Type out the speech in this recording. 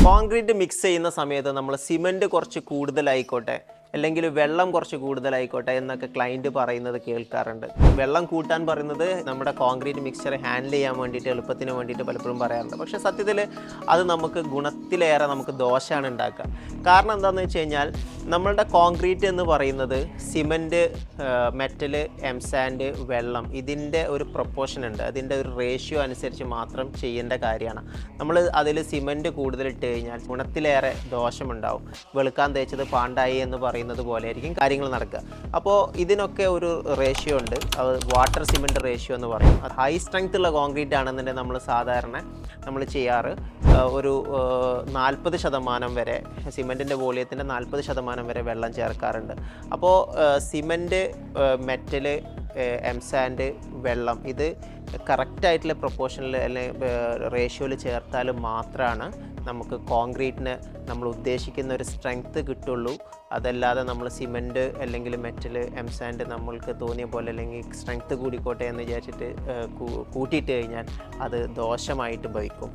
Concrete mix ചെയ്യുന്ന സമയത്ത് നമ്മൾ സിമെൻറ്റ് കുറച്ച് കൂടുതലായിക്കോട്ടെ അല്ലെങ്കിൽ വെള്ളം കുറച്ച് കൂടുതലായിക്കോട്ടെ എന്നൊക്കെ ക്ലയൻറ്റ് പറയുന്നത് കേൾക്കാറുണ്ട്. വെള്ളം കൂട്ടാൻ പറയുന്നത് നമ്മുടെ കോൺക്രീറ്റ് മിക്സ്ചർ ഹാൻഡിൽ ചെയ്യാൻ വേണ്ടിയിട്ട് എളുപ്പത്തിന് വേണ്ടിയിട്ട് പലപ്പോഴും പറയാറുണ്ട്. പക്ഷേ സത്യത്തിൽ അത് നമുക്ക് ഗുണത്തിലേറെ നമുക്ക് ദോഷമാണ് ഉണ്ടാക്കുക. കാരണം എന്താണെന്ന് വെച്ച് കഴിഞ്ഞാൽ നമ്മളുടെ കോൺക്രീറ്റ് എന്ന് പറയുന്നത് സിമൻറ്റ്, മെറ്റൽ, എംസാൻഡ്, വെള്ളം ഇതിൻ്റെ ഒരു പ്രൊപ്പോർഷൻ ഉണ്ട്. അതിൻ്റെ ഒരു റേഷ്യോ അനുസരിച്ച് മാത്രം ചെയ്യേണ്ട കാര്യമാണ്. നമ്മൾ അതിൽ സിമൻറ്റ് കൂടുതലിട്ട് കഴിഞ്ഞാൽ ഗുണത്തിലേറെ ദോഷമുണ്ടാവും. വെളുക്കാൻ തേച്ചത് പാണ്ടായി എന്ന് പറയുന്നത് പോലെ ആയിരിക്കും കാര്യങ്ങൾ നടക്കുക. അപ്പോൾ ഇതിനൊക്കെ ഒരു റേഷ്യോ ഉണ്ട്. അത് വാട്ടർ സിമെൻറ്റ് റേഷ്യോ എന്ന് പറയും. ഹൈ സ്ട്രെങ്ത് ഉള്ള കോൺക്രീറ്റ് ആണെന്നുണ്ടെങ്കിൽ നമ്മൾ സാധാരണ ചെയ്യാറ് ഒരു 40% വരെ സിമെൻറ്റിൻ്റെ വോളിയത്തിൻ്റെ 40% വരെ വെള്ളം ചേർക്കാറുണ്ട്. അപ്പോൾ സിമെൻറ്റ്, മെറ്റൽ, എംസാൻഡ്, വെള്ളം ഇത് കറക്റ്റായിട്ടുള്ള പ്രൊപ്പോർഷനിൽ അല്ലെങ്കിൽ റേഷ്യോയിൽ ചേർത്താൽ മാത്രമാണ് നമുക്ക് കോൺക്രീറ്റിന് നമ്മൾ ഉദ്ദേശിക്കുന്ന ഒരു സ്ട്രെങ്ത്ത് കിട്ടുള്ളൂ. അതല്ലാതെ നമ്മൾ സിമെൻറ്റ് അല്ലെങ്കിൽ മെറ്റൽ, എംസാൻഡ് നമ്മൾക്ക് തോന്നിയ പോലെ അല്ലെങ്കിൽ സ്ട്രെങ്ത്ത് കൂടിക്കോട്ടെ എന്ന് വിചാരിച്ചിട്ട് കൂട്ടിയിട്ട് കഴിഞ്ഞാൽ അത് ദോഷമായിട്ട് ഭവിക്കും.